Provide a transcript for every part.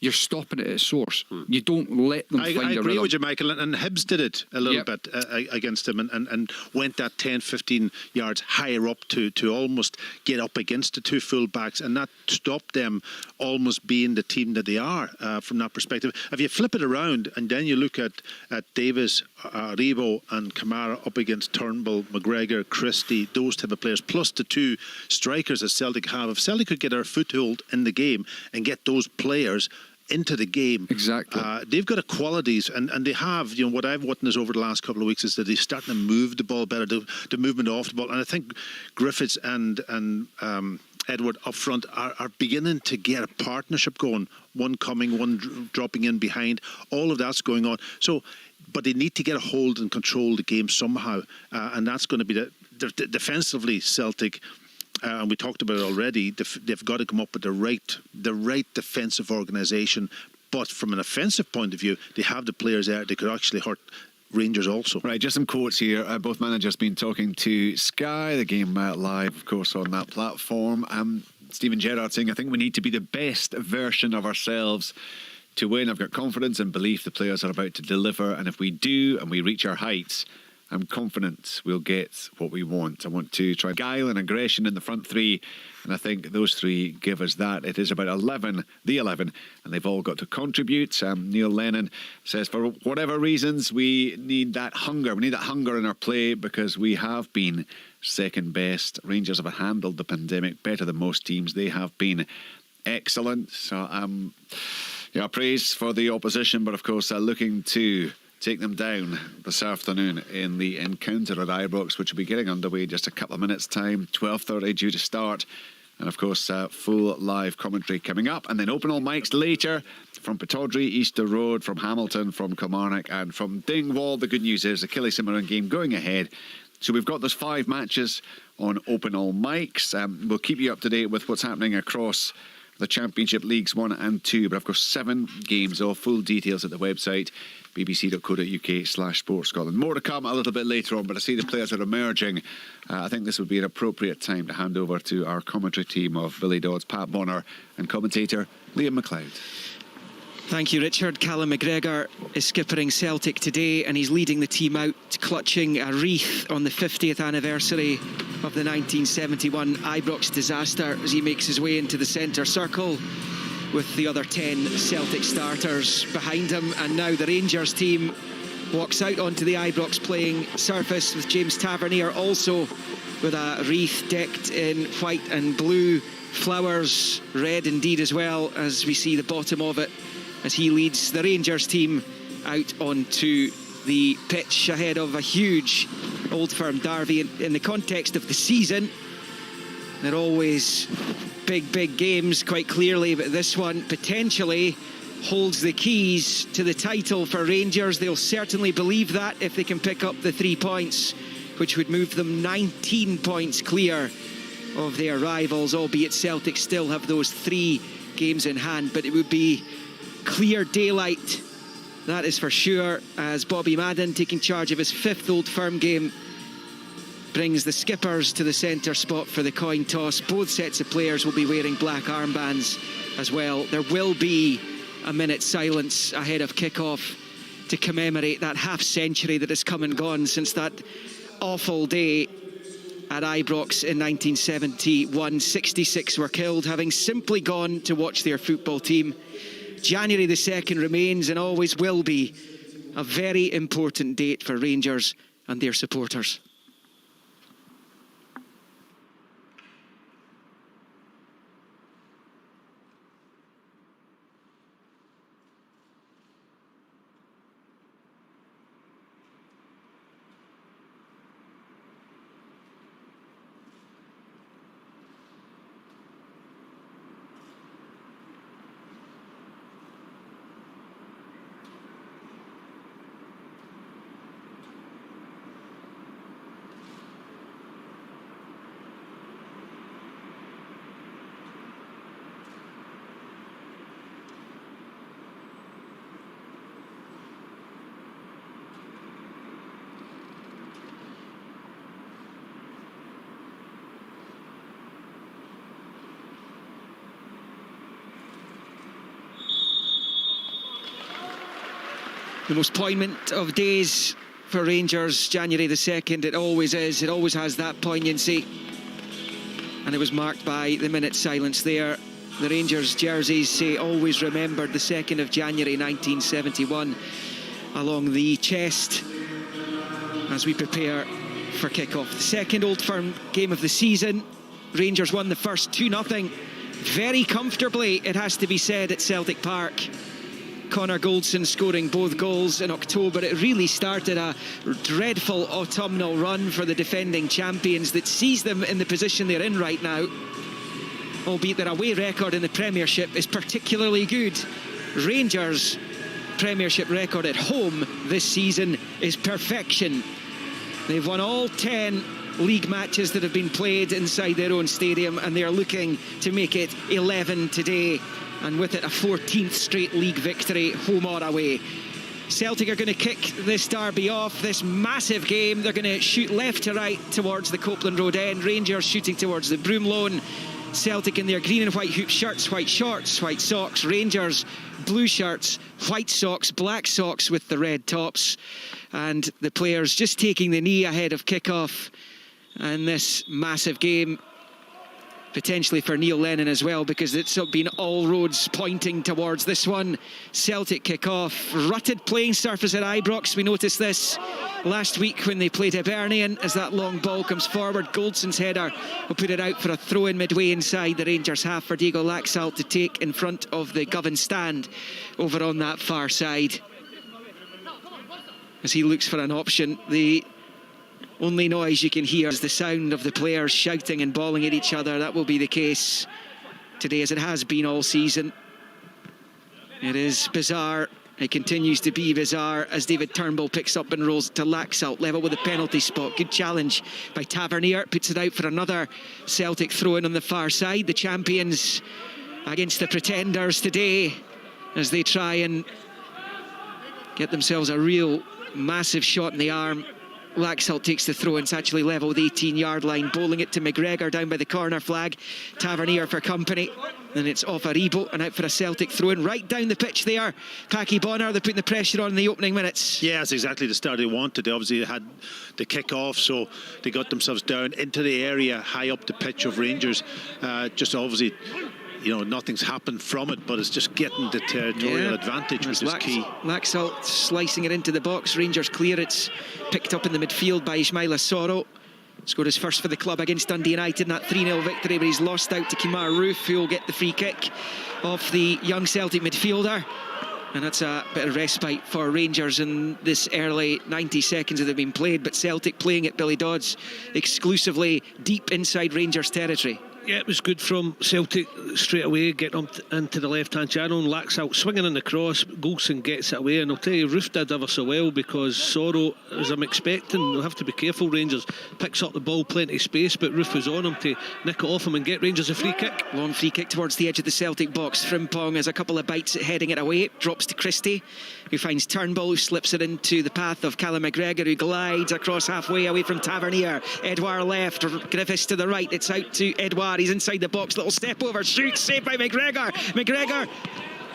you're stopping it at its source. You don't let them find a rhythm. I agree with you, Michael, and Hibs did it a little bit against him and went that 10-15 yards higher up to almost get up against the two full-backs, and that stopped them almost being the team that they are from that perspective. If you flip it around and then you look at Davis, Rebo and Kamara up against Turnbull, McGregor, Christie, those type of players, plus the two strikers that Celtic have, if Celtic could get their foothold in the game and get those players into the game. Exactly. They've got the qualities, and they have, what I've witnessed over the last couple of weeks is that they're starting to move the ball better, the movement off the ball. And I think Griffiths and Edward up front are beginning to get a partnership going. One coming, one dropping in behind. All of that's going on. So, but they need to get a hold and control the game somehow. And that's going to be defensively Celtic. And we talked about it already. They've got to come up with the right defensive organisation. But from an offensive point of view, they have the players there. They could actually hurt Rangers also. Right, just some quotes here. Both managers been talking to Sky, the game live, of course, on that platform. Stephen Gerrard saying, I think we need to be the best version of ourselves to win. I've got confidence and belief the players are about to deliver. And if we do and we reach our heights, I'm confident we'll get what we want. I want to try guile and aggression in the front three, and I think those three give us that. It is about the 11, and they've all got to contribute. Neil Lennon says, for whatever reasons, we need that hunger. We need that hunger in our play because we have been second best. Rangers have handled the pandemic better than most teams. They have been excellent. So, praise for the opposition, but of course, looking to take them down this afternoon in the encounter at Ibrox, which will be getting underway in just a couple of minutes' time. 12:30 due to start. And of course, full live commentary coming up. And then open all mics later from Pittodrie, Easter Road, from Hamilton, from Kilmarnock and from Dingwall. The good news is the Killie-Cimarron game going ahead. So we've got those 5 matches on open all mics. We'll keep you up to date with what's happening across the Championship Leagues 1 and 2. But of course, 7 games, all full details at the website, bbc.co.uk/sportscotland. More to come a little bit later on, but I see the players are emerging. I think this would be an appropriate time to hand over to our commentary team of Billy Dodds, Pat Bonner and commentator Liam McLeod. Thank you, Richard. Callum McGregor is skippering Celtic today, and he's leading the team out, clutching a wreath on the 50th anniversary of the 1971 Ibrox disaster as he makes his way into the centre circle with the other 10 Celtic starters behind him. And now the Rangers team walks out onto the Ibrox playing surface with James Tavernier also with a wreath decked in white and blue, flowers red indeed as well, as we see the bottom of it as he leads the Rangers team out onto the pitch ahead of a huge Old Firm derby. In the context of the season, they're always big games, quite clearly, but this one potentially holds the keys to the title for Rangers. They'll certainly believe that if they can pick up the 3 points, which would move them 19 points clear of their rivals, albeit Celtic still have those 3 games in hand. But it would be clear daylight, that is for sure, as Bobby Madden, taking charge of his 5th Old Firm game, brings the skippers to the centre spot for the coin toss. Both sets of players will be wearing black armbands as well. There will be a minute's silence ahead of kick-off to commemorate that half-century that has come and gone since that awful day at Ibrox in 1971. 66 were killed, having simply gone to watch their football team. January the 2nd remains and always will be a very important date for Rangers and their supporters. The most poignant of days for Rangers, January the 2nd. It always is. It always has that poignancy. And it was marked by the minute's silence there. The Rangers jerseys say always remembered the 2nd of January 1971 along the chest as we prepare for kick-off. The second Old Firm game of the season. Rangers won the first 2-0 very comfortably, it has to be said, at Celtic Park. Connor Goldson scoring both goals in October. It really started a dreadful autumnal run for the defending champions that sees them in the position they're in right now. Albeit their away record in the Premiership is particularly good. Rangers' Premiership record at home this season is perfection. They've won all 10 league matches that have been played inside their own stadium, and they're looking to make it 11 today, and with it a 14th straight league victory, home or away. Celtic are going to kick this derby off, this massive game. They're going to shoot left to right towards the Copeland Road end. Rangers shooting towards the Broomloan. Celtic in their green and white hoop shirts, white shorts, white socks. Rangers blue shirts, white socks, black socks with the red tops. And the players just taking the knee ahead of kick-off. And this massive game, potentially for Neil Lennon as well, because it's been all roads pointing towards this one. Celtic kick-off, rutted playing surface at Ibrox. We noticed this last week when they played Hibernian. As that long ball comes forward, Goldson's header will put it out for a throw-in midway inside the Rangers half for Diego Laxalt to take in front of the Govan stand over on that far side. As he looks for an option, the only noise you can hear is the sound of the players shouting and bawling at each other. That will be the case today, as it has been all season. It is bizarre. It continues to be bizarre as David Turnbull picks up and rolls to Laxalt, level with a penalty spot. Good challenge by Tavernier, puts it out for another Celtic throw-in on the far side. The champions against the pretenders today as they try and get themselves a real massive shot in the arm. Laxalt takes the throw and it's actually level with the 18-yard line, bowling it to McGregor down by the corner flag. Tavernier for company, then it's off Aribo and out for a Celtic throw-in right down the pitch there. Paki Bonner, they're putting the pressure on in the opening minutes. Yeah, that's exactly the start they wanted. They obviously had the kick-off, so they got themselves down into the area high up the pitch of Rangers. Just obviously, you know, nothing's happened from it, but it's just getting the territorial advantage, which is key. Laxalt slicing it into the box. Rangers clear. It's picked up in the midfield by Ismaila Soro. Scored his first for the club against Dundee United in that 3-0 victory, but he's lost out to Kemar Roof, who will get the free kick off the young Celtic midfielder. And that's a bit of respite for Rangers in this early 90 seconds that have been played, but Celtic playing at Billy Dodds exclusively deep inside Rangers territory. Yeah, it was good from Celtic straight away, getting up into the left-hand channel, and Laxalt swinging in the cross. Goldson gets it away, and I'll tell you, Roof did ever so well, because Soro, as I'm expecting, they'll have to be careful, Rangers, picks up the ball, plenty of space, but Roof was on him to nick it off him and get Rangers a free kick. Long free kick towards the edge of the Celtic box. Frimpong has a couple of bites at heading it away. Drops to Christie, who finds Turnbull, who slips it into the path of Callum McGregor, who glides across halfway away from Tavernier. Edouard left, Griffiths to the right. It's out to Edouard. He's inside the box, little step over, shoots, saved by McGregor. McGregor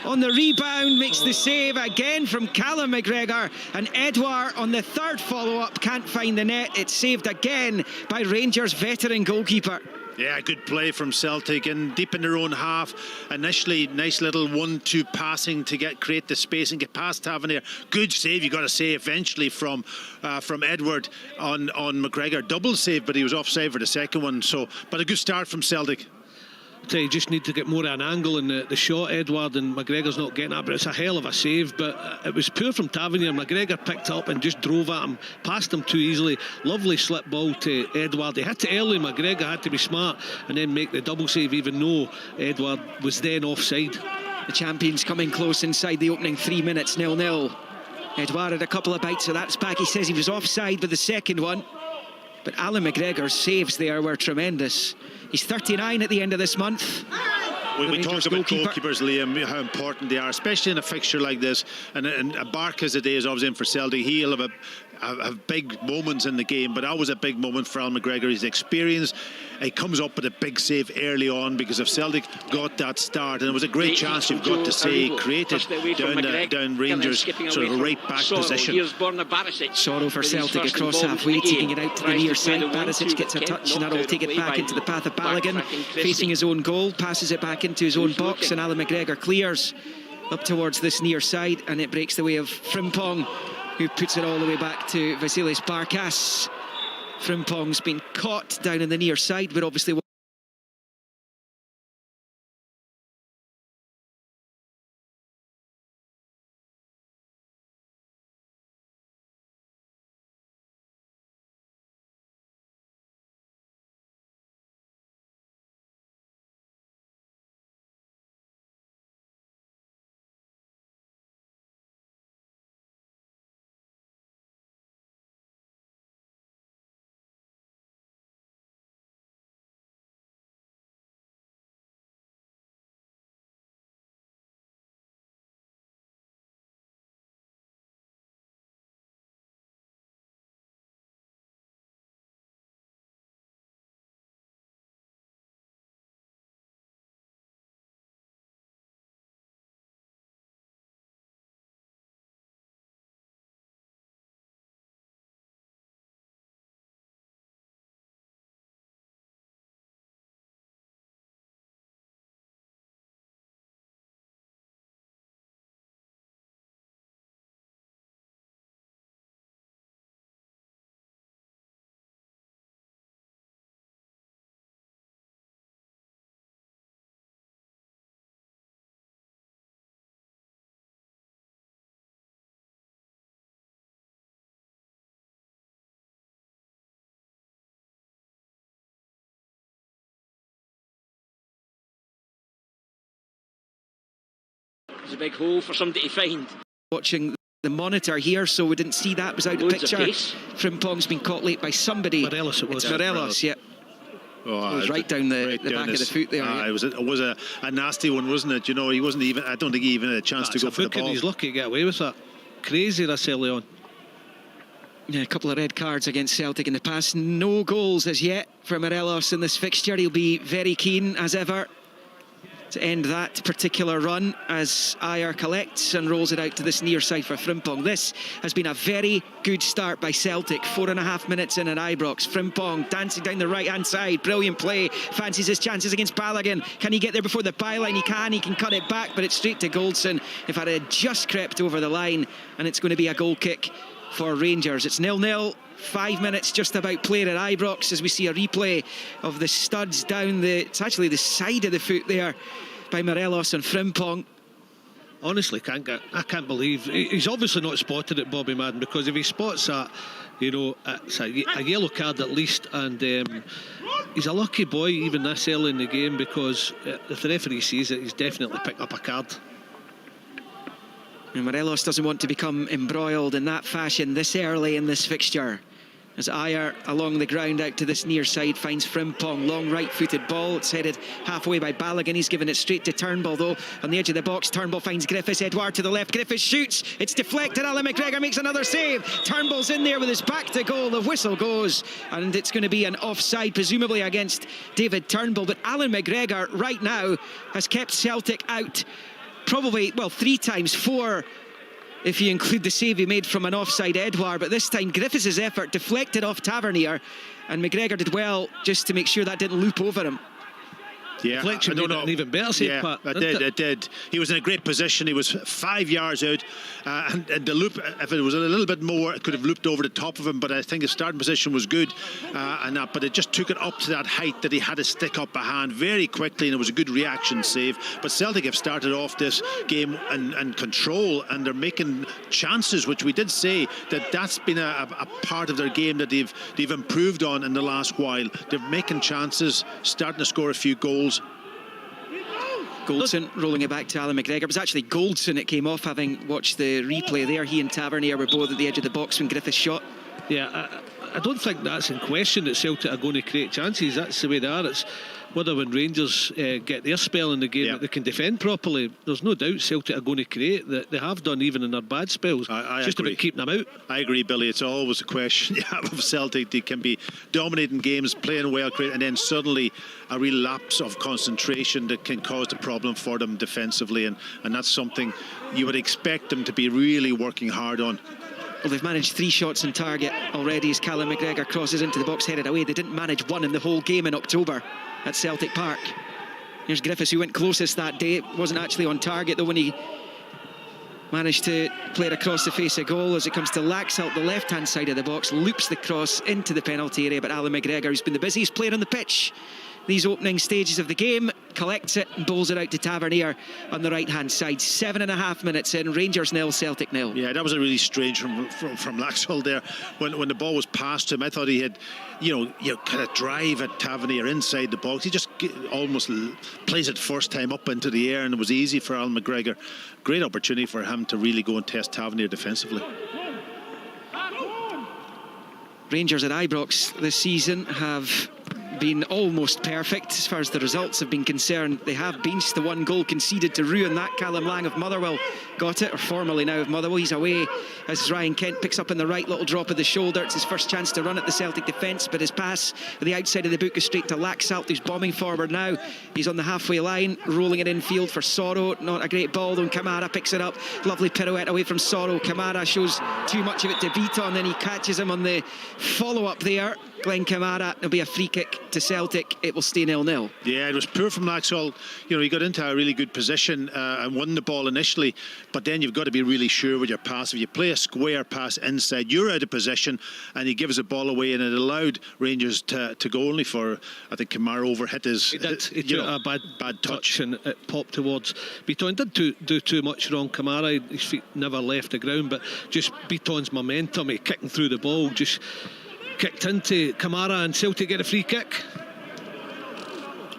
on the rebound, makes the save again from Callum McGregor, and Edouard on the third follow-up can't find the net. It's saved again by Rangers veteran goalkeeper. Yeah, good play from Celtic, and deep in their own half. Initially, nice little 1-2 passing to create the space and get past Tavernier. Good save, you got to say, eventually from Edward on McGregor. Double save, but he was offside for the second one. So, but a good start from Celtic. You just need to get more of an angle in the shot, Edward, and McGregor's not getting that, but it's a hell of a save. But it was poor from Tavernier. McGregor picked up and just drove at him, passed him too easily. Lovely slip ball to Edward. He hit it early. McGregor had to be smart and then make the double save, even though Edward was then offside. The champions coming close inside the opening 3 minutes, 0-0. Edouard had a couple of bites of that back. He says he was offside with the second one, but Alan McGregor's saves there were tremendous. He's 39 at the end of this month. We talk about goalkeepers, Liam, how important they are, especially in a fixture like this. And Bark, as it is, obviously in for Celtic, he'll have have big moments in the game, but that was a big moment for Al McGregor. His experience, he comes up with a big save early on because if Celtic got that start, and it was a great chance, you've got to say, created down Rangers sort of a right back position. Sorrow for Celtic across halfway, taking it out to the near side. Barisic gets a touch, and that'll take it back into the path of Balogun, facing his own goal, passes it back into his own box, and Alan McGregor clears up towards this near side, and it breaks the way of Frimpong, who puts it all the way back to Vasilis Barkas. Frimpong's been caught down in the near side, but obviously there's a big hole for somebody to find. watching the monitor here, so we didn't see that. It was out of picture. Frimpong's been caught late by somebody. Morelos it was. It's Morelos, yeah. Oh, it was right down the back of the foot there. Yeah. It was a nasty one, wasn't it? You know, he wasn't even, I don't think he even had a chance to go for the ball. He's lucky to get away with that. Crazy this early on. Yeah, a couple of red cards against Celtic in the past. No goals as yet for Morelos in this fixture. He'll be very keen as ever to end that particular run as Ayer collects and rolls it out to this near side for Frimpong. This has been a very good start by Celtic. 4.5 minutes in at Ibrox. Frimpong dancing down the right hand side. Brilliant play. Fancies his chances against Balogun. Can he get there before the byline? He can. He can cut it back, but it's straight to Goldson. If it had just crept over the line, and it's going to be a goal kick for Rangers. It's 0-0. 5 minutes just about played at Ibrox as we see a replay of the studs down it's actually the side of the foot there by Morelos and Frimpong. Honestly, I can't believe he's obviously not spotted it, Bobby Madden, because if he spots that, you know, it's a yellow card at least, and he's a lucky boy even this early in the game, because if the referee sees it, he's definitely picked up a card. And Morelos doesn't want to become embroiled in that fashion this early in this fixture. As Ayer along the ground out to this near side finds Frimpong, long right-footed ball. It's headed halfway by Balogun. He's given it straight to Turnbull though. On the edge of the box, Turnbull finds Griffiths. Edouard to the left. Griffiths shoots. It's deflected. Alan McGregor makes another save. Turnbull's in there with his back to goal. The whistle goes, and it's going to be an offside, presumably against David Turnbull. But Alan McGregor right now has kept Celtic out probably, well, 3 times, 4 if you include the save he made from an offside Edouard. But this time Griffiths' effort deflected off Tavernier, and McGregor did well just to make sure that didn't loop over him. Yeah, I don't know. An even better save, yeah, Pat. It did. He was in a great position. He was 5 yards out, and the loop, if it was a little bit more, it could have looped over the top of him. But I think his starting position was good, but it just took it up to that height that he had to stick up a hand very quickly, and it was a good reaction save. But Celtic have started off this game and control, and they're making chances, which we did say that's been a part of their game that they've improved on in the last while. They're making chances, starting to score a few goals. Goldson rolling it back to Alan McGregor. It was actually Goldson it came off, having watched the replay there. He and Tavernier were both at the edge of the box when Griffiths shot. Yeah, I don't think that's in question that Celtic are going to create chances. That's the way they are. whether when Rangers get their spell in the game that they can defend properly, there's no doubt Celtic are going to create. That they have done even in their bad spells. I it's just agree. about keeping them out. I agree, Billy. It's always a question of Celtic. They can be dominating games, playing well, and then suddenly a relapse of concentration that can cause the problem for them defensively, and that's something you would expect them to be really working hard on. Well, they've managed 3 shots on target already as Callum McGregor crosses into the box, headed away. They didn't manage 1 in the whole game in October at Celtic Park. Here's Griffiths, who went closest that day. Wasn't actually on target, though, when he managed to play it across the face of goal. As it comes to Laxalt, the left-hand side of the box, loops the cross into the penalty area, but Alan McGregor, who's been the busiest player on the pitch these opening stages of the game, collects it and bowls it out to Tavernier on the right-hand side. 7.5 minutes in, Rangers 0, Celtic 0. Yeah, that was a really strange from Laxalt there. When the ball was passed to him, I thought he had, kind of drive at Tavernier inside the box. He just almost plays it first time up into the air, and it was easy for Alan McGregor. Great opportunity for him to really go and test Tavernier defensively. Rangers at Ibrox this season have been almost perfect as far as the results have been concerned. They have benched the 1 goal conceded to ruin that. Callum Lang of Motherwell got it, or formerly now of Motherwell. He's away as Ryan Kent picks up in the right, little drop of the shoulder. It's his first chance to run at the Celtic defence, but his pass at the outside of the book is straight to Laxalt, who's bombing forward now. He's on the halfway line, rolling it infield for Sorrow. Not a great ball, though. Kamara picks it up. Lovely pirouette away from Sorrow. Kamara shows too much of it to Beaton, then he catches him on the follow-up there. Glenn Kamara, it'll be a free kick to Celtic. It will stay 0-0. Yeah, it was poor from Laxalt. He got into a really good position and won the ball initially, but then you've got to be really sure with your pass. If you play a square pass inside, you're out of position, and he gives the ball away, and it allowed Rangers to go only for, I think, Kamara overhit his. He took a bad touch, and it popped towards Beaton. Didn't do too much wrong. Kamara, his feet never left the ground, but just Beaton's momentum, he kicking through the ball, just kicked into Kamara, and Celtic get a free kick.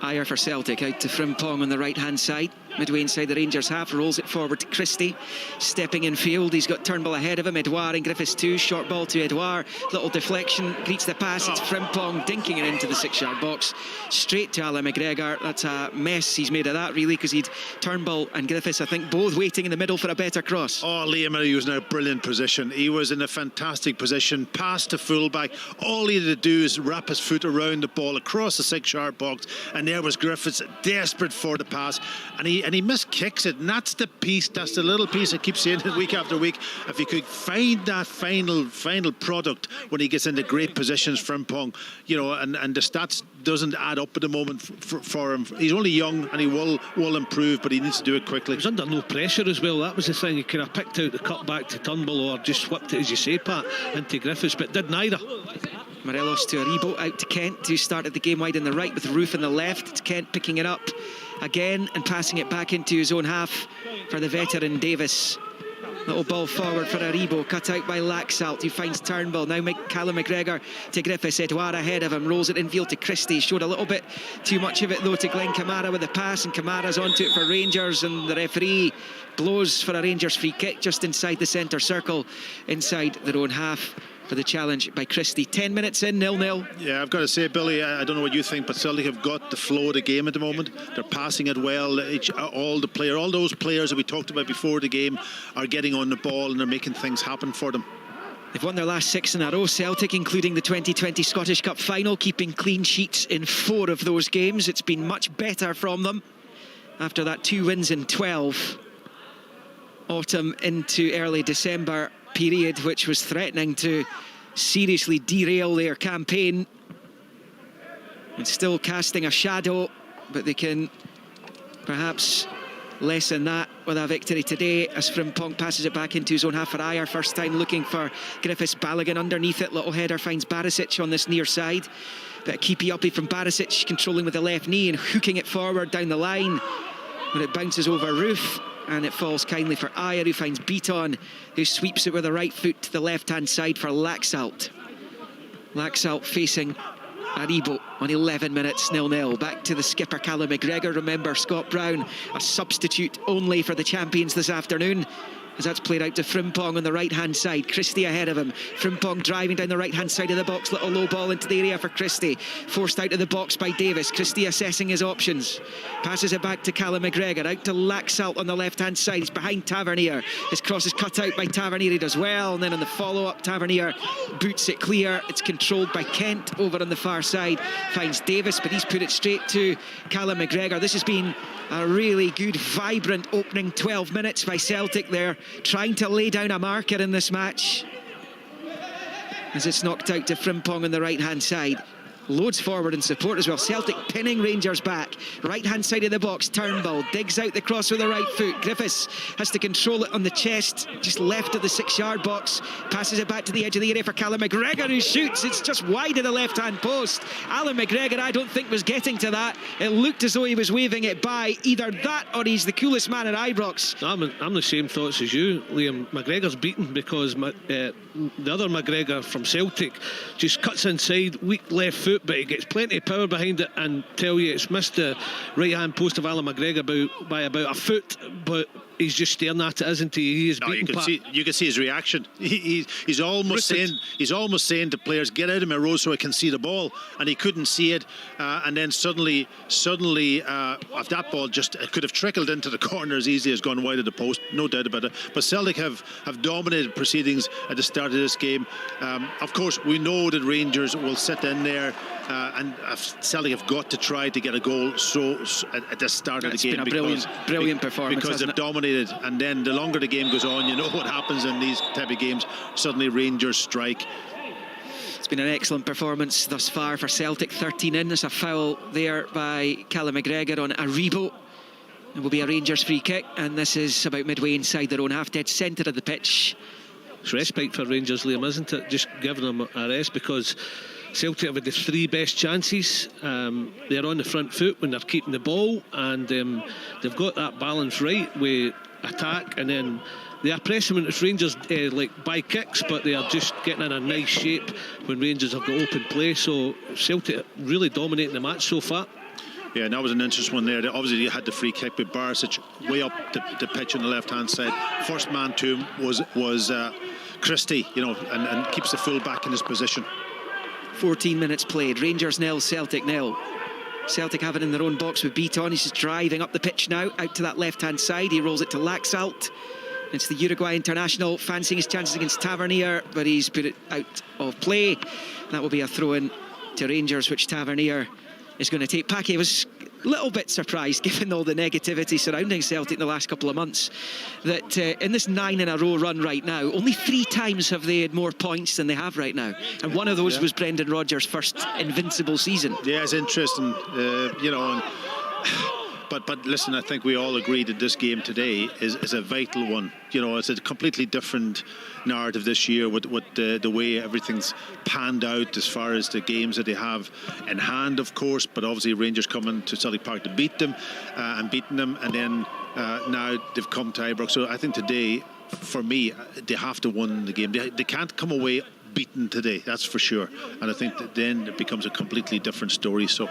Ayer for Celtic, out to Frimpong on the right-hand side. Midway inside the Rangers half, rolls it forward to Christie. Stepping in field, he's got Turnbull ahead of him. Edouard and Griffiths too. Short ball to Edouard. Little deflection, greets the pass. It's Frimpong dinking it into the 6-yard box. Straight to Alan McGregor. That's a mess he's made of that, really, because he'd Turnbull and Griffiths, I think, both waiting in the middle for a better cross. Oh, Liam Murray was in a brilliant position. He was in a fantastic position. Pass to fullback. All he had to do is wrap his foot around the ball across the 6-yard box, and there was Griffiths desperate for the pass, and he missed kicks it, and that's the piece, that's the little piece I keep saying it week after week. If he could find that final product when he gets into great positions, Frimpong, and the stats doesn't add up at the moment for him. He's only young and he will improve, but he needs to do it quickly. He was under no pressure as well. That was the thing. He could have picked out the cut back to Turnbull or just whipped it, as you say, Pat, into Griffiths, but did neither. Morelos to Aribo, out to Kent, who started the game wide on the right with Roof on the left. It's Kent picking it up again and passing it back into his own half for the veteran Davis. Little ball forward for Aribo, cut out by Laxalt, who finds Turnbull. Now Callum McGregor to Griffiths. Edouard ahead of him, rolls it infield to Christie. Showed a little bit too much of it, though, to Glenn Kamara with the pass, and Kamara's onto it for Rangers, and the referee blows for a Rangers free kick just inside the centre circle, inside their own half, for the challenge by Christie. 10 minutes in, 0-0. Yeah, I've got to say, Billy, I don't know what you think, but Celtic have got the flow of the game at the moment. They're passing it well. All those players that we talked about before the game are getting on the ball, and they're making things happen for them. They've won their last 6 in a row, Celtic, including the 2020 Scottish Cup final, keeping clean sheets in 4 of those games. It's been much better from them after that 2 wins in 12. Autumn into early December period, which was threatening to seriously derail their campaign. It's still casting a shadow, but they can perhaps lessen that with a victory today, as Frimpong passes it back into his own half for Ayer. First time looking for Griffiths. Balogun underneath it. Little header finds Barisic on this near side. Bit of keepy uppy from Barisic, controlling with the left knee and hooking it forward down the line when it bounces over Roof. And it falls kindly for Ayer, who finds Beaton, who sweeps it with the right foot to the left-hand side for Laxalt. Laxalt facing Aribo on 11 minutes, 0-0. Back to the skipper, Callum McGregor. Remember, Scott Brown, a substitute only for the champions this afternoon. as that's played out to Frimpong on the right-hand side. Christie ahead of him. Frimpong driving down the right-hand side of the box. Little low ball into the area for Christie. Forced out of the box by Davis. Christie assessing his options. Passes it back to Callum McGregor. Out to Laxalt on the left-hand side. He's behind Tavernier. His cross is cut out by Tavernier. He does well. And then on the follow-up, Tavernier boots it clear. It's controlled by Kent over on the far side. Finds Davis, but he's put it straight to Callum McGregor. This has been a really good, vibrant opening 12 minutes by Celtic there, trying to lay down a marker in this match. As it's knocked out to Frimpong on the right-hand side. Loads forward in support as well. Celtic pinning Rangers back. Right-hand side of the box, Turnbull digs out the cross with the right foot. Griffiths has to control it on the chest, just left of the 6-yard box. Passes it back to the edge of the area for Callum McGregor, who shoots. It's just wide of the left-hand post. Alan McGregor, I don't think, was getting to that. It looked as though he was waving it by. Either that or he's the coolest man at Ibrox. I'm the same thoughts as you, Liam. McGregor's beaten because the other McGregor from Celtic just cuts inside, weak left foot, but he gets plenty of power behind it, and tell you it's missed the right hand post of Alan McGregor by about a foot, but he's just staring at it, isn't he? He is beaten. You can see his reaction. He's almost saying to players, get out of my road so I can see the ball, and he couldn't see it, and then suddenly if that ball it could have trickled into the corner as easy as gone wide of the post, no doubt about it. But Celtic have dominated proceedings at the start of this game. Of course, we know that Rangers will sit in there, and Celtic have got to try to get a goal at the start of the game. It's been a brilliant performance, because they've dominated, and then the longer the game goes on, you know what happens in these type of games. Suddenly Rangers strike. It's been an excellent performance thus far for Celtic. 13 in. There's a foul there by Callum McGregor on Aribo. It will be a Rangers free kick, and this is about midway inside their own half, dead centre of the pitch. It's respite for Rangers, Liam, isn't it? Just giving them a rest, because Celtic have had the 3 best chances. They're on the front foot when they're keeping the ball, and they've got that balance right with attack, and then they are pressing when it's Rangers like by kicks, but they are just getting in a nice shape when Rangers have got open play. So Celtic really dominating the match so far. Yeah, and that was an interesting one there. Obviously, you had the free kick with Barisic way up the pitch on the left-hand side. First man to him was Christie, and keeps the full back in his position. 14 minutes played. Rangers 0, Celtic 0. Celtic have it in their own box with Beaton. He's just driving up the pitch now, out to that left-hand side. He rolls it to Laxalt. It's the Uruguay international fancying his chances against Tavernier, but he's put it out of play. That will be a throw-in to Rangers, which Tavernier is going to take. Paquet was a little bit surprised, given all the negativity surrounding Celtic in the last couple of months, that in this 9-in-a-row run right now, only 3 times have they had more points than they have right now, and one of those was Brendan Rodgers' first invincible season. Yeah, it's interesting, But listen, I think we all agree that this game today is a vital one. It's a completely different narrative this year with the way everything's panned out as far as the games that they have in hand, of course. But obviously Rangers coming to Celtic Park to beat them and beating them, and then now they've come to Ibrox. So I think today, for me, they have to win the game. They can't come away beaten today, that's for sure. And I think that then it becomes a completely different story. So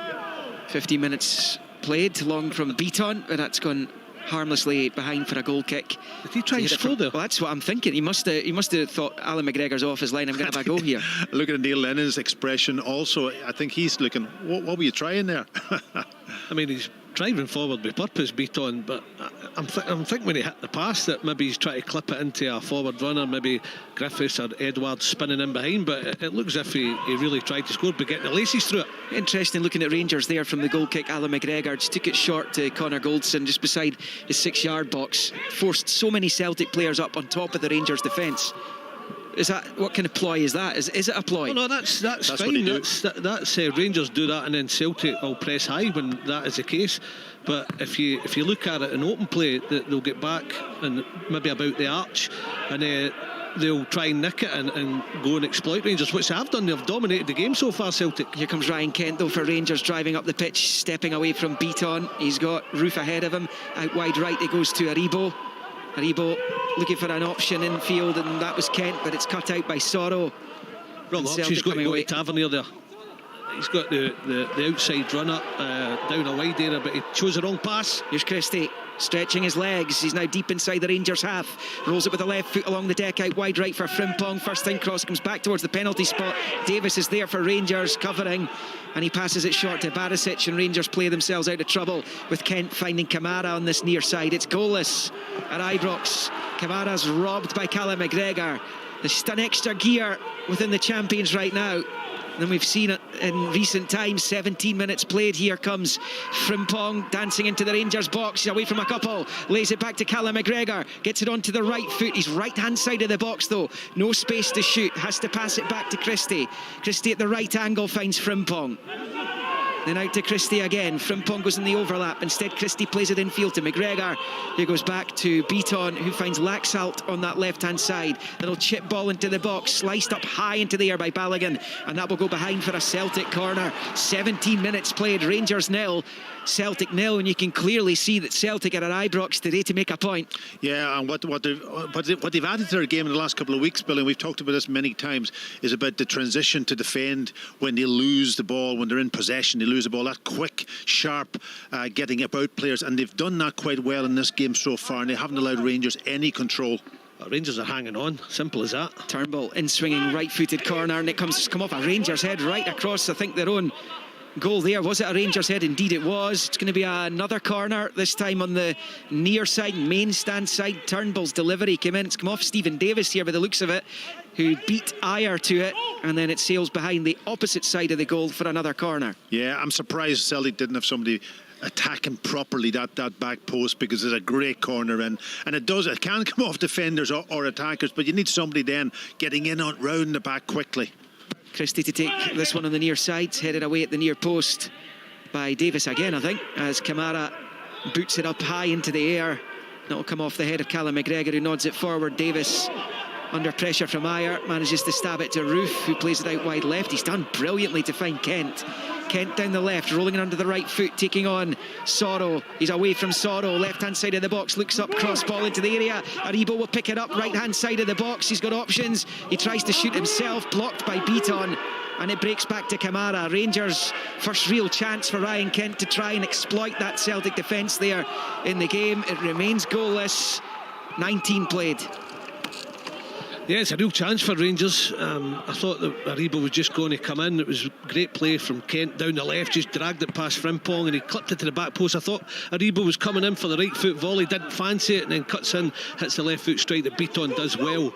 50 minutes played, long from Beaton, but that's gone harmlessly behind for a goal kick. Did he try and score there? Well, that's what I'm thinking. He must have thought Alan McGregor's off his line. I'm going to have a go here. Look at Neil Lennon's expression also. I think he's looking, what were you trying there? I mean, he's driving forward with purpose, Beaton, but I'm thinking when he hit the pass that maybe he's trying to clip it into a forward runner, maybe Griffiths or Edwards spinning in behind, but it looks as if he really tried to score, but getting the laces through it. Interesting looking at Rangers there from the goal kick. Alan McGregor just took it short to Connor Goldson just beside his 6-yard box, forced so many Celtic players up on top of the Rangers defence. Is that, what kind of ploy is that? Is it a ploy? No, that's fine. That's Rangers do that, and then Celtic will press high when that is the case. But if you look at it in open play, they'll get back and maybe about the arch, and they'll try and nick it and go and exploit Rangers, which they have done. They've dominated the game so far, Celtic. Here comes Ryan Kent though for Rangers, driving up the pitch, stepping away from Beaton. He's got Roof ahead of him. Out wide right it goes to Aribo. Aribo looking for an option in field, and that was Kent, but it's cut out by Sorrow. Well, she's got to go to Tavernier there. He's got the outside run up down a wide area, but he chose the wrong pass. Here's Christie stretching his legs. He's now deep inside the Rangers half. Rolls it with the left foot along the deck, out wide right for Frimpong. First time cross comes back towards the penalty spot. Davis is there for Rangers covering, and he passes it short to Barisic, and Rangers play themselves out of trouble with Kent finding Kamara on this near side. It's goalless at Ibrox. Kamara's robbed by Callum McGregor. There's just an extra gear within the champions right now than we've seen it in recent times. 17 minutes played. Here comes Frimpong dancing into the Rangers box. He's away from a couple, lays it back to Callum McGregor, gets it onto the right foot. He's right hand side of the box though, no space to shoot, has to pass it back to Christie. Christie at the right angle finds Frimpong. Then out to Christie again. Frimpong goes in the overlap. Instead, Christie plays it infield to McGregor, who goes back to Beaton, who finds Laxalt on that left-hand side. Little chip ball into the box, sliced up high into the air by Balogun, and that will go behind for a Celtic corner. 17 minutes played. Rangers 0, Celtic 0, and you can clearly see that Celtic are at Ibrox today to make a point. Yeah, and what they've added to their game in the last couple of weeks, Bill, and we've talked about this many times, is about the transition to defend when they lose the ball, when they're in possession, they lose the ball. That quick, sharp getting about players, and they've done that quite well in this game so far, and they haven't allowed Rangers any control. Rangers are hanging on, simple as that. Turnbull in swinging right-footed corner, and it come off a Rangers head right across, I think, their own goal there. Was it a Rangers head? Indeed it was. It's going to be another corner, this time on the near side, main stand side. Turnbull's delivery came in. It's come off Stephen Davis here by the looks of it, who beat Ayer to it, and then it sails behind the opposite side of the goal for another corner. Yeah, I'm surprised Celtic didn't have somebody attacking properly that back post, because it's a great corner, and it can come off defenders or attackers, but you need somebody then getting in on round the back quickly. Christie to take this one on the near side, headed away at the near post by Davis again, I think, as Kamara boots it up high into the air. That'll come off the head of Callum McGregor, who nods it forward. Davis, under pressure from Ayer, manages to stab it to Roof, who plays it out wide left. He's done brilliantly to find Kent. Kent down the left, rolling it under the right foot, taking on Soro. He's away from Soro, left-hand side of the box, looks up, cross ball into the area. Aribo will pick it up, right-hand side of the box. He's got options. He tries to shoot himself, blocked by Beaton, and it breaks back to Kamara. Rangers' first real chance for Ryan Kent to try and exploit that Celtic defence there in the game. It remains goalless. 19 played. Yeah, it's a real chance for Rangers. I thought that Aribo was just going to come in. It was great play from Kent down the left, just dragged it past Frimpong, and he clipped it to the back post. I thought Aribo was coming in for the right foot volley, didn't fancy it, and then cuts in, hits the left foot strike that Beaton does well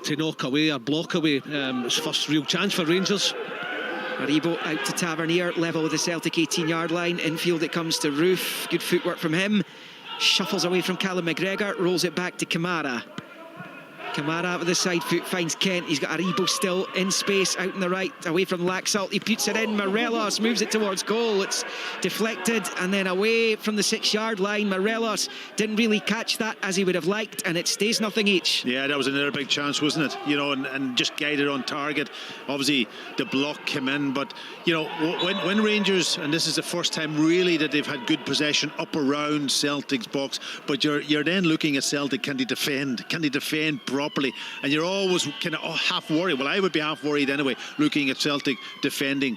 to knock away or block away. It's first real chance for Rangers. Aribo out to Tavernier, level with the Celtic 18-yard line. Infield it comes to Roof. Good footwork from him. Shuffles away from Callum McGregor, rolls it back to Kamara. Kamara with the side foot finds Kent. He's got Aribo still in space out in the right, away from Laxalt. He puts it in. Morelos moves it towards goal. It's deflected and then away from the 6-yard line. Morelos didn't really catch that as he would have liked, and it stays nothing each. Yeah, that was another big chance, wasn't it? You know, and just guided on target. Obviously, the block came in, but you know, when Rangers, and this is the first time really that they've had good possession up around Celtic's box, but you're then looking at Celtic. Can they defend? Can they defend properly? And you're always kind of half worried. Well, I would be half worried anyway, looking at Celtic defending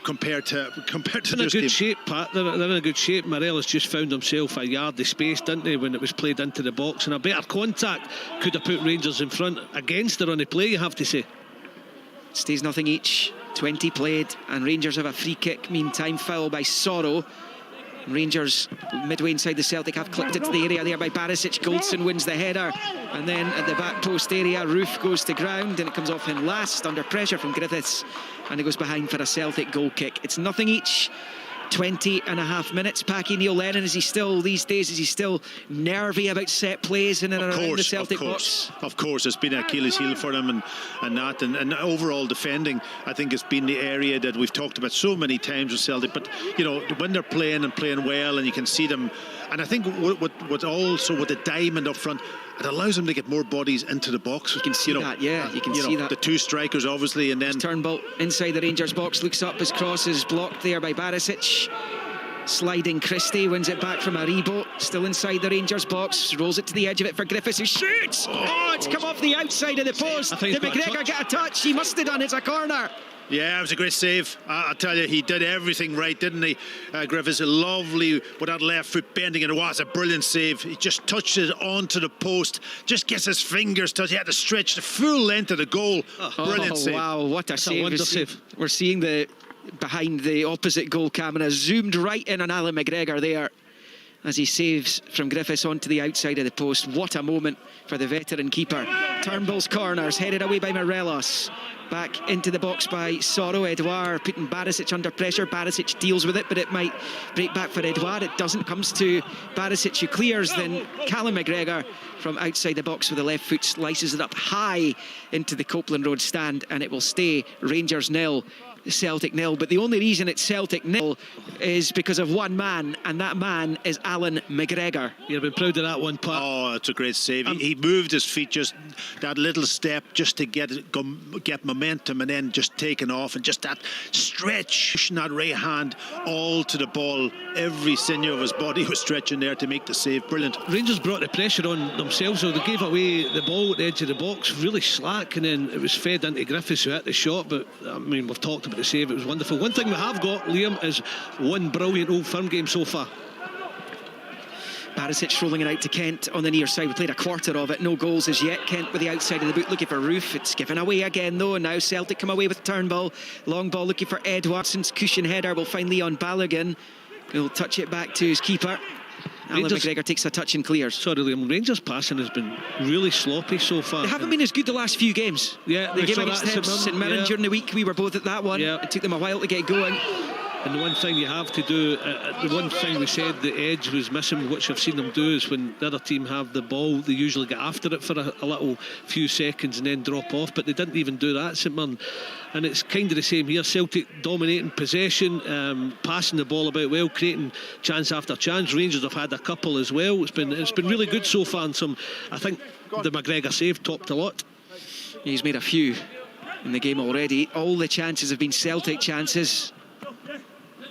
compared to this in a good game. shape, Pat. They're in a good shape. Morelos just found himself a yard of space, didn't he, when it was played into the box, and a better contact could have put Rangers in front against the run of play, you have to say. Stays nothing each. 20 played, and Rangers have a free kick. Meantime, foul by Soro. Rangers midway inside the Celtic have clipped it to the area there by Barisic. Goldson wins the header, and then at the back post area, Roof goes to ground, and it comes off him last under pressure from Griffiths, and it goes behind for a Celtic goal kick. It's nothing each. 20.5 minutes. Paddy Neil Lennon, is he still these days, is he still nervy about set plays in and around the Celtic box? Of course, it's been an Achilles heel for them, and overall defending, I think, has been the area that we've talked about so many times with Celtic. But you know, when they're playing well, and you can see them, and I think what also with the diamond up front, it allows them to get more bodies into the box. You can see that, yeah, you can see that. The two strikers, obviously, and then Turnbull inside the Rangers box, looks up, his cross is blocked there by Barisic. Sliding Christie, wins it back from Aribo, still inside the Rangers box, rolls it to the edge of it for Griffiths, who shoots! Oh, it's come off the outside of the post. Did McGregor get a touch? He must have done. It's a corner. Yeah, it was a great save. I tell you, he did everything right, didn't he? Griffiths, lovely with that left foot bending, and it was a brilliant save. He just touched it onto the post, just gets his fingers touched. He had to stretch the full length of the goal. Brilliant save. Wow, what a That's save. a wonder save. We're seeing the behind the opposite goal camera, zoomed right in on Alan McGregor there as he saves from Griffiths onto the outside of the post. What a moment for the veteran keeper. Turnbull's corners headed away by Morelos. Back into the box by Soro. Edouard putting Barisic under pressure. Barisic deals with it, but it might break back for Edouard. It doesn't. Comes to Barisic, who clears. Then Callum McGregor from outside the box with the left foot slices it up high into the Copeland Road stand, and it will stay Rangers 0, Celtic 0. But the only reason it's Celtic 0 is because of one man, and that man is Alan McGregor. You'll be proud of that one, Pat. Oh, it's a great save. He moved his feet, just that little step, just to get momentum, and then just taking off, and just that stretch, pushing that right hand all to the ball. Every sinew of his body was stretching there to make the save. Brilliant. Rangers brought the pressure on themselves, though. They gave away the ball at the edge of the box, really slack, and then it was fed into Griffiths, who hit the shot. But I mean, we've talked about the save, it was wonderful. One thing we have got, Liam, is one brilliant Old Firm game so far. Barisic rolling it out to Kent on the near side. We played a quarter of it, no goals as yet. Kent with the outside of the boot looking for Roof. It's given away again though, and now Celtic come away with Turnbull. Long ball looking for Edwardson's cushion header will find Leon Balogun. He'll touch it back to his keeper. Alan McGregor takes a touch and clears. Sorry, Liam, Rangers passing has been really sloppy so far. They haven't been as good the last few games. Yeah, the we game saw against that St Mirren during the week, we were both at that one. Yeah. It took them a while to get going. And the one thing you have to do, the one thing we said the edge was missing, which I've seen them do, is when the other team have the ball, they usually get after it for a little few seconds and then drop off, but they didn't even do that, St Mirren. And it's kind of the same here. Celtic dominating possession, passing the ball about well, creating chance after chance. Rangers have had a couple as well. It's been really good so far, and I think the McGregor save topped a lot. He's made a few in the game already. All the chances have been Celtic chances.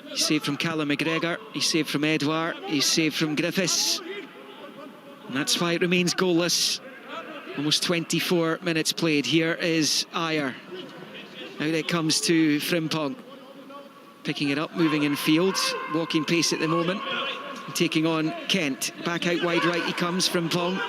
He's saved from Callum McGregor, he's saved from Edouard, he's saved from Griffiths. And that's why it remains goalless. Almost 24 minutes played. Here is Ayer. Out it comes to Frimpong. Picking it up, moving in field, walking pace at the moment. Taking on Kent. Back out wide right he comes, Frimpong.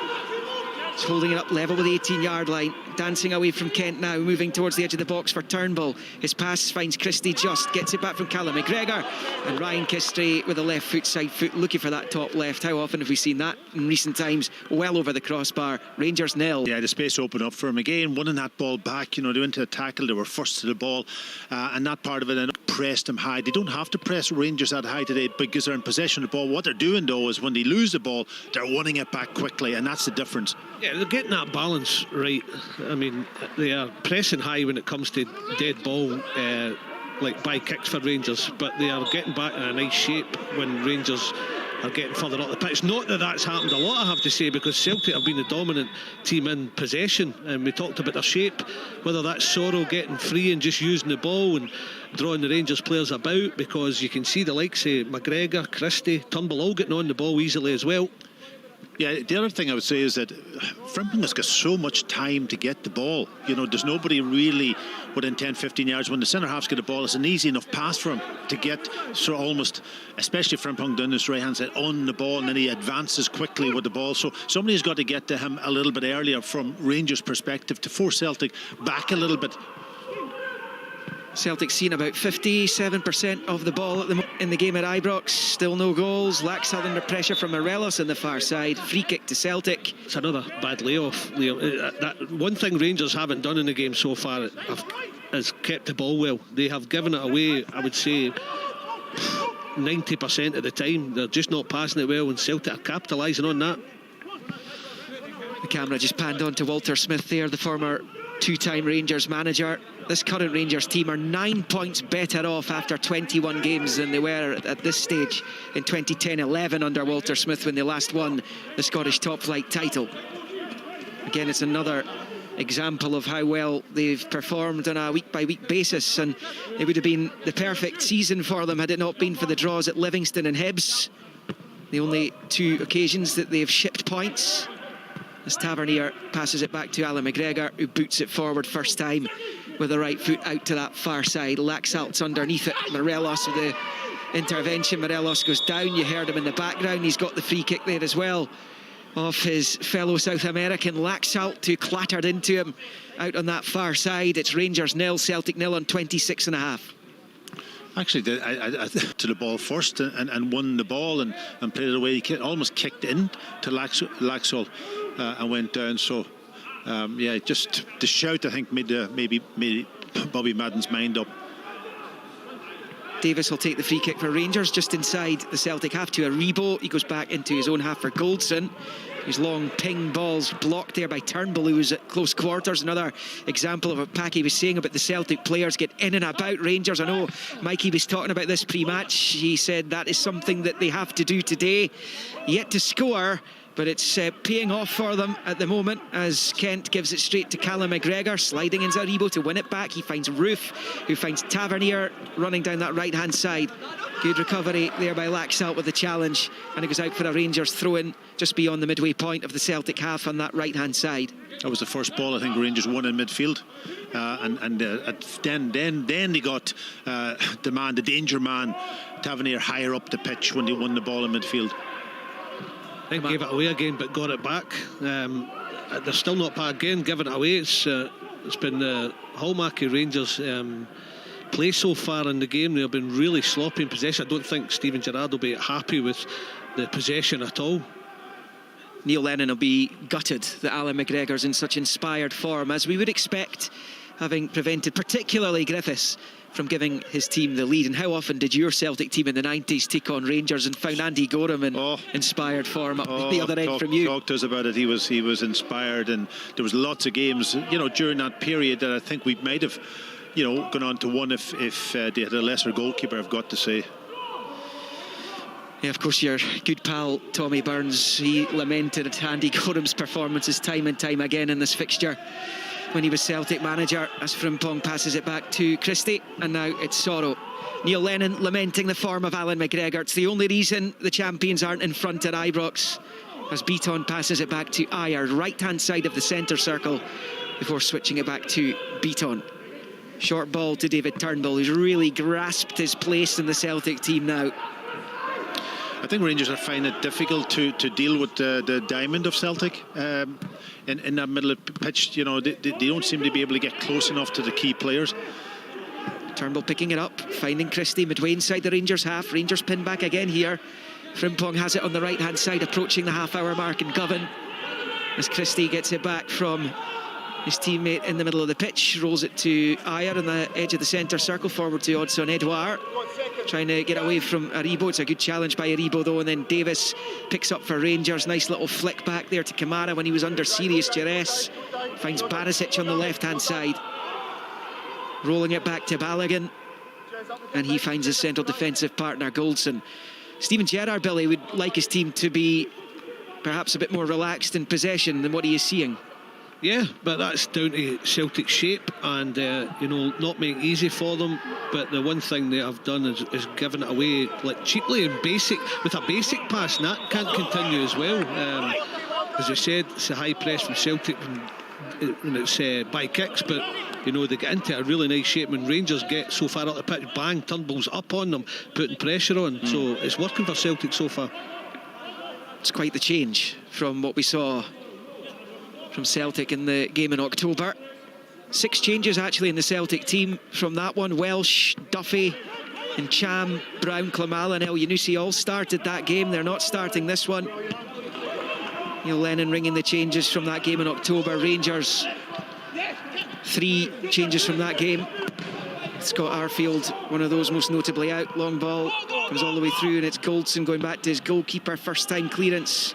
He's holding it up level with the 18-yard line. Dancing away from Kent now, moving towards the edge of the box for Turnbull. His pass finds Christie just, gets it back from Callum McGregor. And Ryan Kistry with a left foot, side foot, looking for that top left. How often have we seen that in recent times? Well over the crossbar. Rangers 0. Yeah, the space opened up for him again, winning that ball back. You know, they went to a tackle, they were first to the ball, and that part of it, and pressed him high. They don't have to press Rangers that high today because they're in possession of the ball. What they're doing though is when they lose the ball, they're winning it back quickly, and that's the difference. Yeah, they're getting that balance right. I mean, they are pressing high when it comes to dead ball, like by kicks for Rangers, but they are getting back in a nice shape when Rangers are getting further up the pitch. Not that that's happened a lot, I have to say, because Celtic have been the dominant team in possession, and we talked about their shape, whether that's Soro getting free and just using the ball and drawing the Rangers players about, because you can see the likes of McGregor, Christie, Turnbull all getting on the ball easily as well. Yeah, the other thing I would say is that Frimpong has got so much time to get the ball. You know, there's nobody really within 10-15 yards. When the centre-halves get the ball, it's an easy enough pass for him to get, so almost, especially Frimpong down this right-hand side, on the ball, and then he advances quickly with the ball. So somebody's got to get to him a little bit earlier from Rangers' perspective to force Celtic back a little bit. Celtic seen about 57% of the ball in the game at Ibrox. Still no goals. Laxalt under pressure from Morelos on the far side. Free kick to Celtic. It's another bad layoff, Liam. That one thing Rangers haven't done in the game so far is kept the ball well. They have given it away, I would say, 90% of the time. They're just not passing it well, and Celtic are capitalising on that. The camera just panned on to Walter Smith there, the former two-time Rangers manager. This current Rangers team are 9 points better off after 21 games than they were at this stage in 2010-11 under Walter Smith when they last won the Scottish top flight title. Again, it's another example of how well they've performed on a week-by-week basis, and it would have been the perfect season for them had it not been for the draws at Livingston and Hibs. The only two occasions that they've shipped points. as Tavernier passes it back to Alan McGregor, who boots it forward first time with the right foot out to that far side. Laxalt's underneath it. Morelos with the intervention. Morelos goes down. You heard him in the background. He's got the free kick there as well of his fellow South American Laxalt, who clattered into him out on that far side. It's Rangers 0, Celtic 0 on 26.5. Actually, to the ball first and won the ball and played it away. He almost kicked in to Laxalt and went down. So, yeah, just the shout, I think, made Bobby Madden's mind up. Davis will take the free kick for Rangers just inside the Celtic half to Aribo. He goes back into his own half for Goldson. His long ping balls blocked there by Turnbull, who was at close quarters. Another example of what Packy was saying about the Celtic players get in and about Rangers. I know Mikey was talking about this pre-match. He said that is something that they have to do today. Yet to score, but it's paying off for them at the moment as Kent gives it straight to Callum McGregor, sliding in Aribo to win it back. He finds Roof, who finds Tavernier running down that right-hand side. Good recovery there by Laxalt with the challenge, and it goes out for a Rangers throw-in just beyond the midway point of the Celtic half on that right-hand side. That was the first ball I think Rangers won in midfield, then they got the danger man, Tavernier, higher up the pitch when they won the ball in midfield. I think gave it away again, but got it back. They're still not back again, giving it away. It's been the hallmark of Rangers' play so far in the game. They've been really sloppy in possession. I don't think Steven Gerrard will be happy with the possession at all. Neil Lennon will be gutted that Alan McGregor's in such inspired form, as we would expect, having prevented particularly Griffiths from giving his team the lead. And how often did your Celtic team in the 90s take on Rangers and found Andy Gorham in inspired form up the other end from you? Talk to us about it. He was inspired, and there was lots of games, during that period that I think we might have, gone on to won if they had a lesser goalkeeper, I've got to say. Yeah, of course, your good pal Tommy Burns, he lamented Andy Gorham's performances time and time again in this fixture when he was Celtic manager, as Frimpong passes it back to Christie, and now it's Soro. Neil Lennon lamenting the form of Alan McGregor. It's the only reason the champions aren't in front at Ibrox, as Beaton passes it back to Ayer, right-hand side of the centre circle, before switching it back to Beaton. Short ball to David Turnbull, who's really grasped his place in the Celtic team now. I think Rangers are finding it difficult to deal with the diamond of Celtic in that middle of the pitch. They don't seem to be able to get close enough to the key players. Turnbull picking it up, finding Christie midway inside the Rangers half. Rangers pin back again here. Frimpong has it on the right-hand side, approaching the half-hour mark in Govan, as Christie gets it back from his teammate in the middle of the pitch, rolls it to Ayer on the edge of the centre circle, forward to Odson Edouard, trying to get away from Aribo. It's a good challenge by Aribo though, and then Davis picks up for Rangers. Nice little flick back there to Kamara when he was under serious duress. Finds Barisic on the left-hand side, rolling it back to Balogun, and he finds his central defensive partner Goldson. Steven Gerrard, Billy, would like his team to be perhaps a bit more relaxed in possession than what he is seeing. Yeah, but that's down to Celtic shape and, not making it easy for them. But the one thing they have done is given it away like cheaply and with a basic pass, and that can't continue as well. As I said, it's a high press from Celtic when it's by kicks, but they get into a really nice shape. When Rangers get so far up the pitch, bang, Turnbull's up on them, putting pressure on. So it's working for Celtic so far. It's quite the change from what we saw from Celtic in the game in October. 6 changes actually in the Celtic team from that one. Welsh, Duffy, and Cham, Brown, Klamala and El Yunusi all started that game. They're not starting this one. Neil Lennon ringing the changes from that game in October. Rangers, 3 changes from that game. Scott Arfield, one of those most notably out. Long ball comes all the way through, and it's Goldson going back to his goalkeeper. First time clearance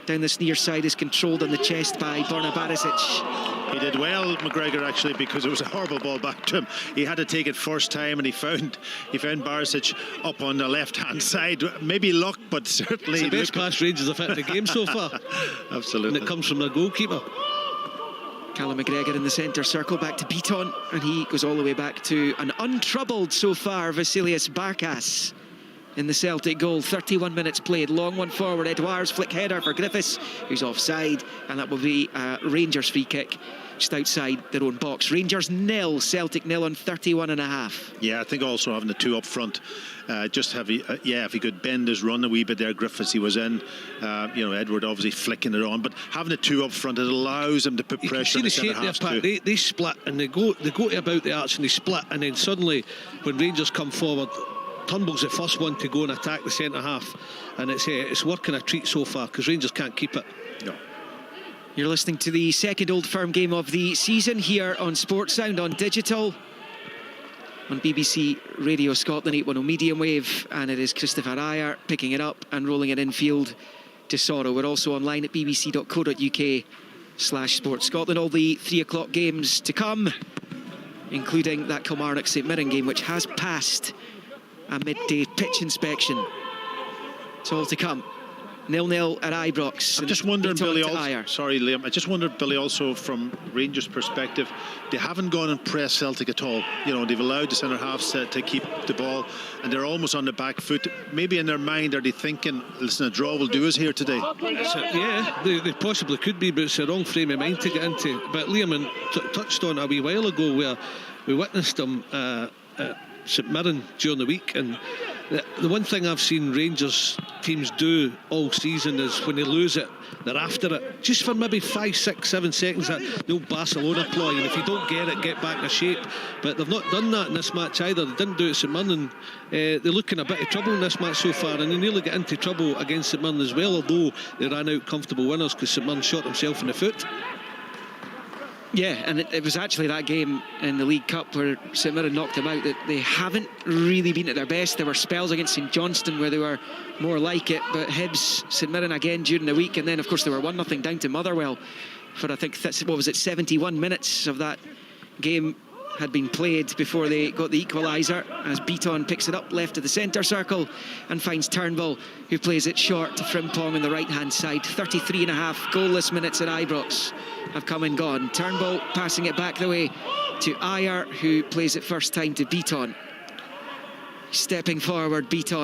down this near side is controlled on the chest by Borna Barisic. He did well, McGregor, actually, because it was a horrible ball back to him. He had to take it first time, and he found Barisic up on the left-hand side. Maybe luck, but certainly... It's the best pass Rangers have hit in the game so far. Absolutely. And it comes from the goalkeeper. Callum McGregor in the centre circle, back to Beaton, and he goes all the way back to an untroubled so far Vasilias Barkas. in the Celtic goal. 31 minutes played. Long one forward. Edouard's flick header for Griffiths, who's offside, and that will be a Rangers free kick just outside their own box. Rangers 0, Celtic 0 on 31 and a half. Yeah, I think also having the two up front, just have if he could bend his run a wee bit there, Griffiths, he was in. Edward obviously flicking it on, but having the two up front, it allows him to put pressure on the centre halves too. They split and they go to about the arch and they split, and then suddenly when Rangers come forward, Turnbull's the first one to go and attack the centre half, and it's working a treat so far because Rangers can't keep it. No. You're listening to the second Old Firm game of the season here on Sports Sound, on digital, on BBC Radio Scotland 810 medium wave, and it is Christopher Ayer picking it up and rolling it infield to Soro. We're also online at bbc.co.uk/Sports Scotland. All the 3 o'clock games to come, including that Kilmarnock St Mirren game, which has passed a midday pitch inspection. It's all to come. 0-0 at Ibrox. I'm just wondering, Billy, Liam, I just wondered, Billy, also from Rangers' perspective, they haven't gone and pressed Celtic at all. They've allowed the centre halves to keep the ball, and they're almost on the back foot. Maybe in their mind, are they thinking, listen, a draw will do us here today? They possibly could be, but it's the wrong frame of mind to get into. But Liam touched on a wee while ago where we witnessed them at St Mirren during the week, and the one thing I've seen Rangers teams do all season is when they lose it, they're after it just for maybe 5, 6, 7 seconds. That the old Barcelona ploy, and if you don't get it, get back in shape. But they've not done that in this match either. They didn't do it at St Mirren. They're looking a bit of trouble in this match so far, and they nearly get into trouble against St Mirren as well, although they ran out comfortable winners because St Mirren shot himself in the foot. Yeah, and it was actually that game in the League Cup where St Mirren knocked them out that they haven't really been at their best. There were spells against St Johnstone where they were more like it, but Hibs, St Mirren again during the week, and then of course they were 1-0 down to Motherwell for, I think, 71 minutes of that game had been played before they got the equaliser, as Beaton picks it up left of the centre circle and finds Turnbull, who plays it short to Frimpong on the right hand side. 33 and a half goalless minutes at Ibrox have come and gone. Turnbull passing it back the way to Ayer, who plays it first time to Beaton. Stepping forward, Beaton